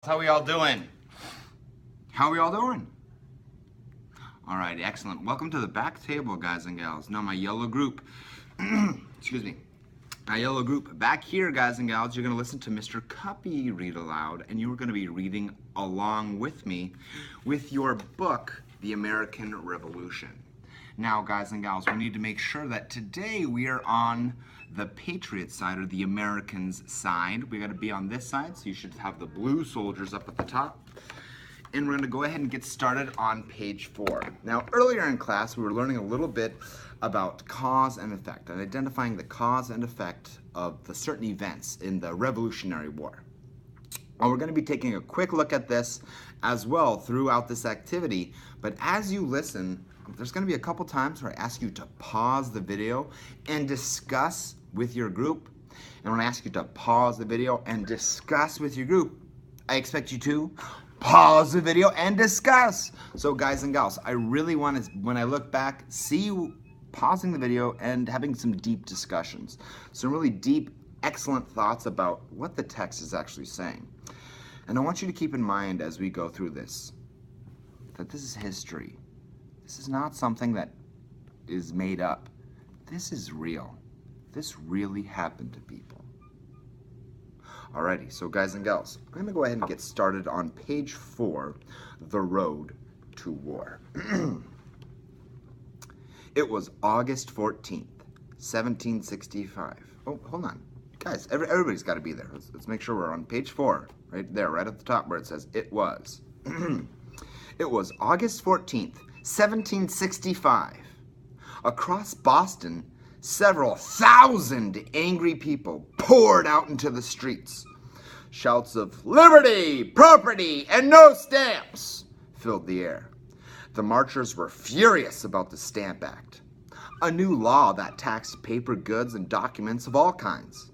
How we all doing? How we all doing? All right, excellent. Welcome to the back table, guys and gals. Now my yellow group, excuse me, my yellow group back here, guys and gals, you're going to listen to Mr. Cuppy read aloud, and you're going to be reading along with me with your book, The American Revolution. Now, guys and gals, we need to make sure that today we are on the Patriot side, or the Americans side. We got to be on this side, so you should have the blue soldiers up at the top. And we're going to go ahead and get started on page 4. Now, earlier in class, we were learning a little bit about cause and effect, and identifying the cause and effect of the certain events in the Revolutionary War. Well, we're going to be taking a quick look at this as well throughout this activity, but as you listen, there's going to be a couple times where I ask you to pause the video and discuss with your group. And when I ask you to pause the video and discuss with your group, I expect you to pause the video and discuss. So guys and gals, I really want to, when I look back, see you pausing the video and having some deep discussions. Some really deep, excellent thoughts about what the text is actually saying. And I want you to keep in mind as we go through this, that this is history. This is not something that is made up. This is real. This really happened to people. Alrighty, so guys and gals, I'm going to go ahead and get started on page 4, The Road to War. It was August 14th, 1765. Oh, hold on. Guys, everybody's got to be there. Let's make sure we're on page 4, right there, right at the top where it says it was. It was August 14th, 1765. Across Boston, several thousand angry people poured out into the streets. Shouts of liberty, property, and no stamps filled the air. The marchers were furious about the Stamp Act, a new law that taxed paper goods and documents of all kinds.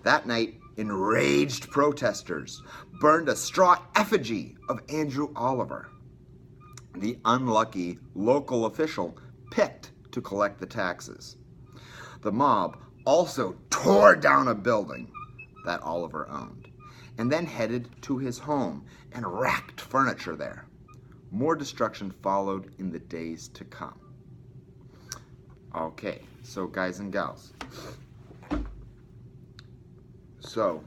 That night, enraged protesters burned a straw effigy of Andrew Oliver, the unlucky local official picked to collect the taxes. The mob also tore down a building that Oliver owned, and then headed to his home and wrecked furniture there. More destruction followed in the days to come. Okay, so guys and gals, so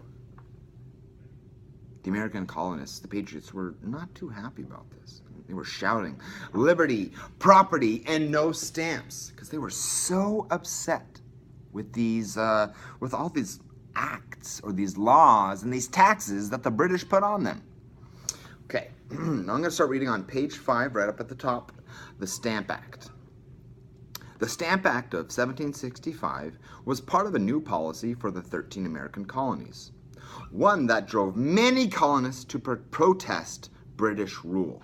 the American colonists, the Patriots, were not too happy about this. They were shouting, liberty, property, and no stamps, because they were so upset with these, with all these acts or these laws and these taxes that the British put on them. Okay, now I'm going to start reading on page 5, right up at the top, the Stamp Act. The Stamp Act of 1765 was part of a new policy for the 13 American colonies, one that drove many colonists to protest British rule.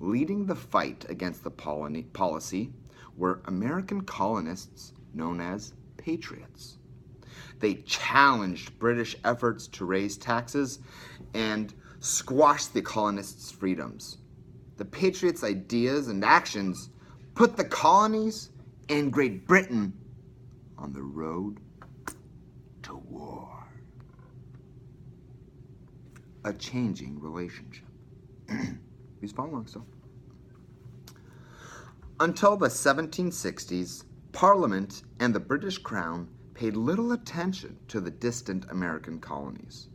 Leading the fight against the policy were American colonists known as Patriots. They challenged British efforts to raise taxes and squash the colonists' freedoms. The Patriots' ideas and actions put the colonies and Great Britain on the road to war. A changing relationship. He's following still. Until the 1760s, Parliament and the British Crown paid little attention to the distant American colonies,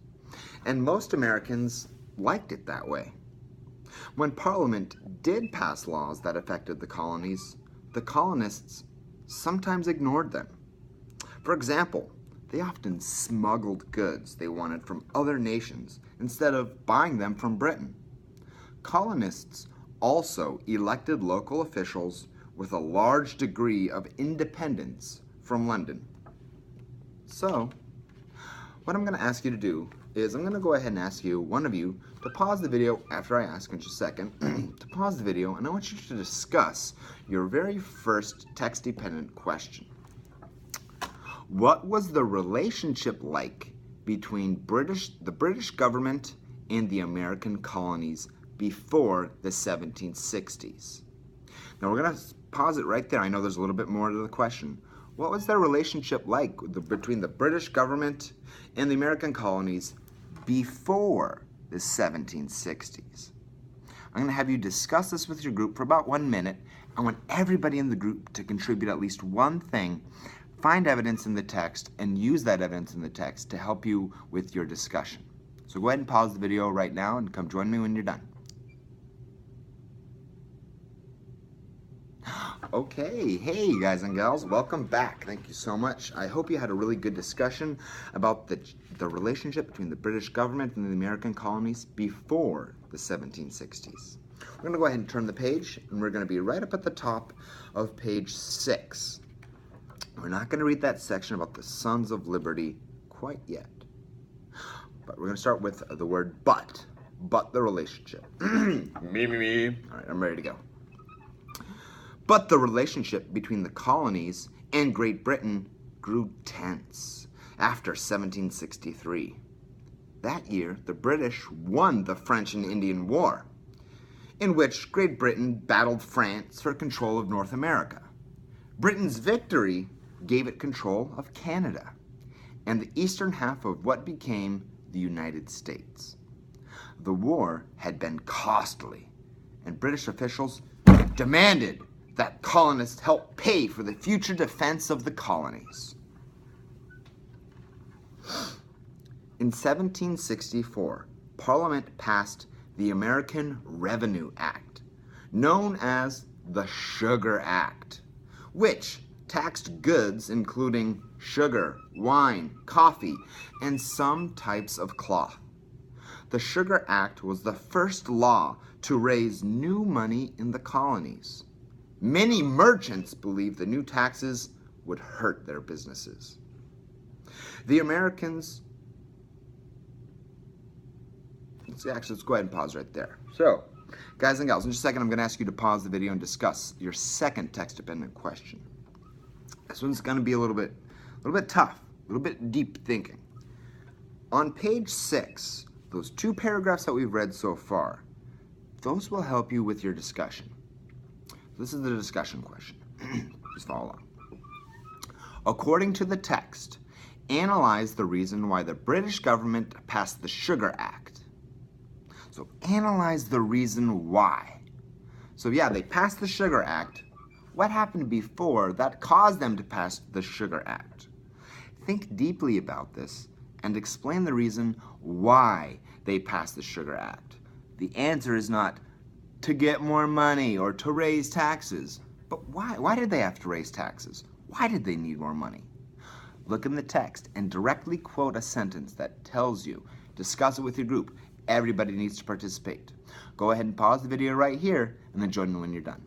and most Americans liked it that way. When Parliament did pass laws that affected the colonies, the colonists sometimes ignored them. For example, they often smuggled goods they wanted from other nations instead of buying them from Britain. Colonists also elected local officials with a large degree of independence from London. So, what I'm going to ask you to do is I'm going to go ahead and ask you, one of you, to pause the video after I ask in just a second, to pause the video, and I want you to discuss your very first text-dependent question. What was the relationship like between the British government and the American colonies before the 1760s? Now we're going to pause it right there. I know there's a little bit more to the question. What was their relationship like between the British government and the American colonies before the 1760s. I'm going to have you discuss this with your group for about 1 minute. I want everybody in the group to contribute at least one thing, find evidence in the text, and use that evidence in the text to help you with your discussion. So go ahead and pause the video right now and come join me when you're done. Okay, hey guys and gals, welcome back. Thank you so much. I hope you had a really good discussion about the relationship between the British government and the American colonies before the 1760s. We're going to go ahead and turn the page, and we're going to be right up at the top of page 6. We're not going to read that section about the Sons of Liberty quite yet. But we're going to start with the word but the relationship. Me. All right, I'm ready to go. But the relationship between the colonies and Great Britain grew tense after 1763. That year, the British won the French and Indian War, in which Great Britain battled France for control of North America. Britain's victory gave it control of Canada and the eastern half of what became the United States. The war had been costly, and British officials demanded that colonists help pay for the future defense of the colonies. In 1764, Parliament passed the American Revenue Act, known as the Sugar Act, which taxed goods including sugar, wine, coffee, and some types of cloth. The Sugar Act was the first law to raise new money in the colonies. Many merchants believed the new taxes would hurt their businesses. The Americans, let's go ahead and pause right there. So, guys and gals, in just a second I'm going to ask you to pause the video and discuss your second text-dependent question. This one's going to be a little bit tough, a little bit deep thinking. On page 6, those 2 paragraphs that we've read so far, those will help you with your discussion. This is the discussion question. Just follow along. According to the text, analyze the reason why the British government passed the Sugar Act. So analyze the reason why. So yeah, they passed the Sugar Act. What happened before that caused them to pass the Sugar Act? Think deeply about this and explain the reason why they passed the Sugar Act. The answer is not to get more money or to raise taxes. But why? Why did they have to raise taxes? Why did they need more money? Look in the text and directly quote a sentence that tells you. Discuss it with your group. Everybody needs to participate. Go ahead and pause the video right here and then join me when you're done.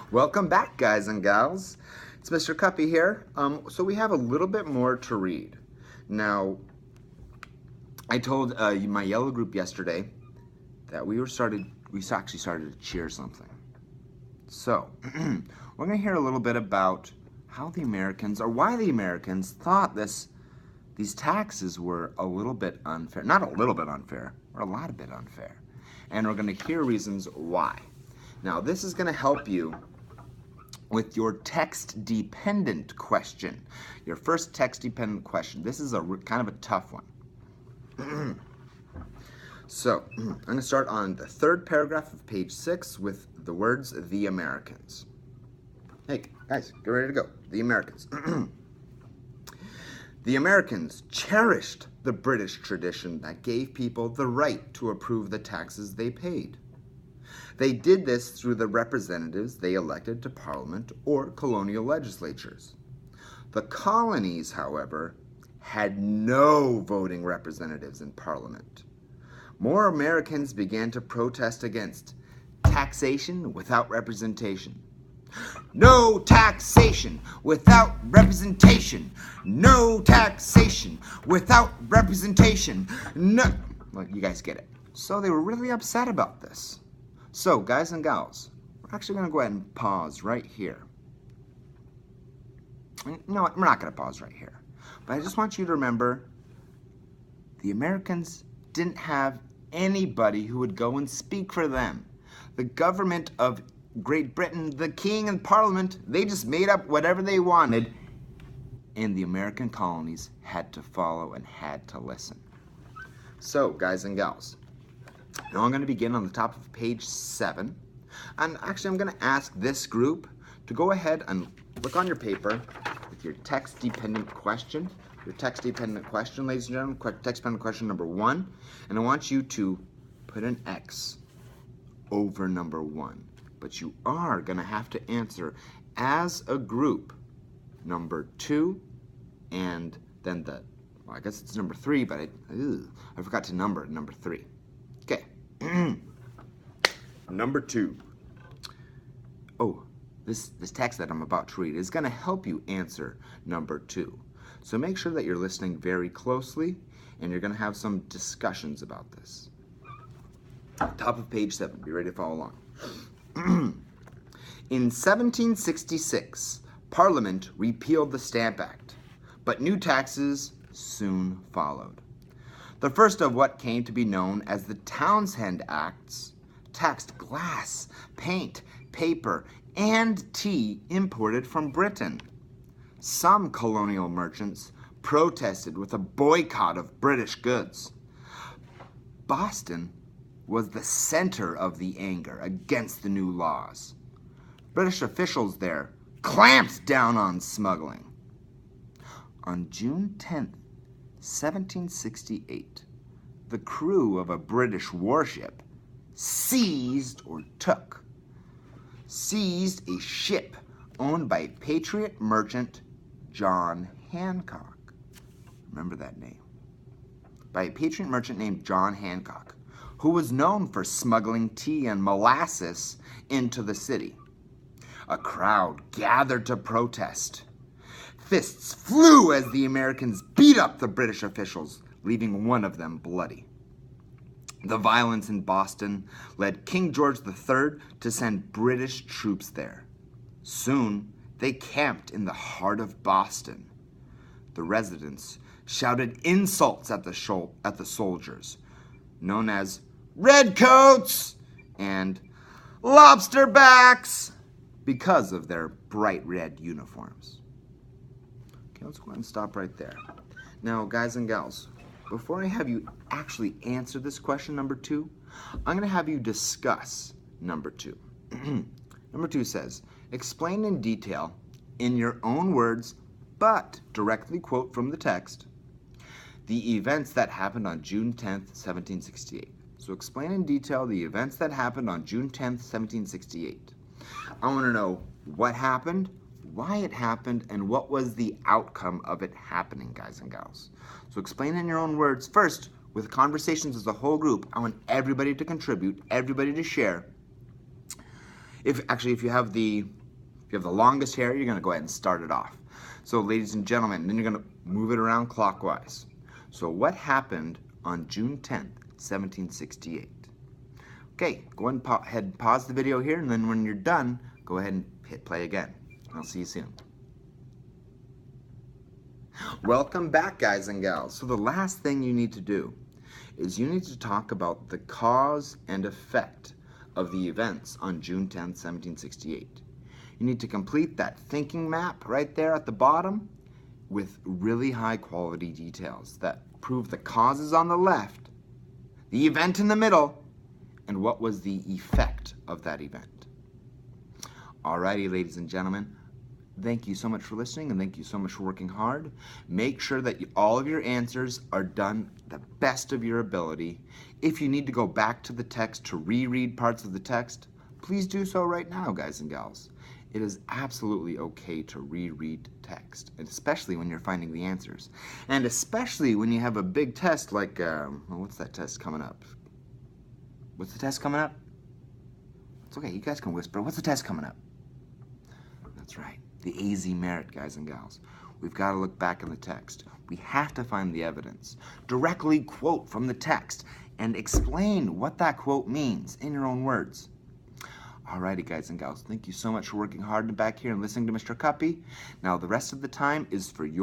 Welcome back, guys and gals. It's Mr. Cuppy here. So we have a little bit more to read. Now, I told my yellow group yesterday that we actually started to cheer something. So, we're going to hear a little bit about how the Americans, or why the Americans thought these taxes were a little bit unfair. Not a little bit unfair, or a lot of bit unfair. And we're going to hear reasons why. Now, this is going to help you with your text-dependent question. Your first text-dependent question. This is kind of a tough one. So, I'm going to start on the 3rd paragraph of page 6 with the words, the Americans. Hey, guys, get ready to go. The Americans. The Americans cherished the British tradition that gave people the right to approve the taxes they paid. They did this through the representatives they elected to Parliament or colonial legislatures. The colonies, however, had no voting representatives in Parliament. More Americans began to protest against taxation without representation. No taxation without representation. No taxation without representation. No. Well, you guys get it. So they were really upset about this. So, guys and gals, we're actually going to go ahead and pause right here. You know what? We're not going to pause right here. But I just want you to remember, the Americans didn't have anybody who would go and speak for them. The government of Great Britain, the king and Parliament, they just made up whatever they wanted and the American colonies had to follow and had to listen. So, guys and gals, now I'm going to begin on the top of page 7. And actually, I'm going to ask this group to go ahead and look on your paper with your text-dependent question. Your text-dependent question, ladies and gentlemen, text-dependent question number 1. And I want you to put an X over number 1. But you are going to have to answer as a group number 2 and then I guess it's number 3, but I forgot to number number 3. Okay. Number 2. Oh, this text that I'm about to read is going to help you answer number 2. So make sure that you're listening very closely, and you're going to have some discussions about this. Top of page 7. Be ready to follow along. In 1766, Parliament repealed the Stamp Act, but new taxes soon followed. The first of what came to be known as the Townshend Acts taxed glass, paint, paper, and tea imported from Britain. Some colonial merchants protested with a boycott of British goods. Boston was the center of the anger against the new laws. British officials there clamped down on smuggling. On June 10th, 1768, the crew of a British warship seized a ship owned by patriot merchant John Hancock. Remember that name. By a patriot merchant named John Hancock, who was known for smuggling tea and molasses into the city. A crowd gathered to protest. Fists flew as the Americans beat up the British officials, leaving one of them bloody. The violence in Boston led King George III to send British troops there. Soon, they camped in the heart of Boston. The residents shouted insults at the soldiers, known as redcoats and lobsterbacks, because of their bright red uniforms. Okay, let's go ahead and stop right there. Now, guys and gals, before I have you actually answer this question number 2, I'm going to have you discuss number 2. Number 2 says, explain in detail, in your own words, but directly quote from the text, the events that happened on June 10th, 1768. So explain in detail the events that happened on June 10th, 1768. I want to know what happened, why it happened, and what was the outcome of it happening, guys and gals. So explain in your own words. First, with conversations as a whole group, I want everybody to contribute, everybody to share. If you have the longest hair, you're going to go ahead and start it off. So ladies and gentlemen, then you're going to move it around clockwise. So what happened on June 10th, 1768? Okay, go ahead and pause the video here, and then when you're done, go ahead and hit play again. I'll see you soon. Welcome back, guys and gals. So the last thing you need to do is you need to talk about the cause and effect of the events on June 10th, 1768. You need to complete that thinking map right there at the bottom with really high quality details that prove the causes on the left, the event in the middle, and what was the effect of that event. Alrighty, ladies and gentlemen, thank you so much for listening, and thank you so much for working hard. Make sure that all of your answers are done the best of your ability. If you need to go back to the text to reread parts of the text, please do so right now, guys and gals. It is absolutely okay to reread text, especially when you're finding the answers. And especially when you have a big test like, what's that test coming up? What's the test coming up? It's okay, you guys can whisper. What's the test coming up? That's right, the AZ Merit, guys and gals. We've got to look back in the text. We have to find the evidence. Directly quote from the text and explain what that quote means in your own words. Alrighty, guys and gals, thank you so much for working hard back here and listening to Mr. Cuppy. Now, the rest of the time is for your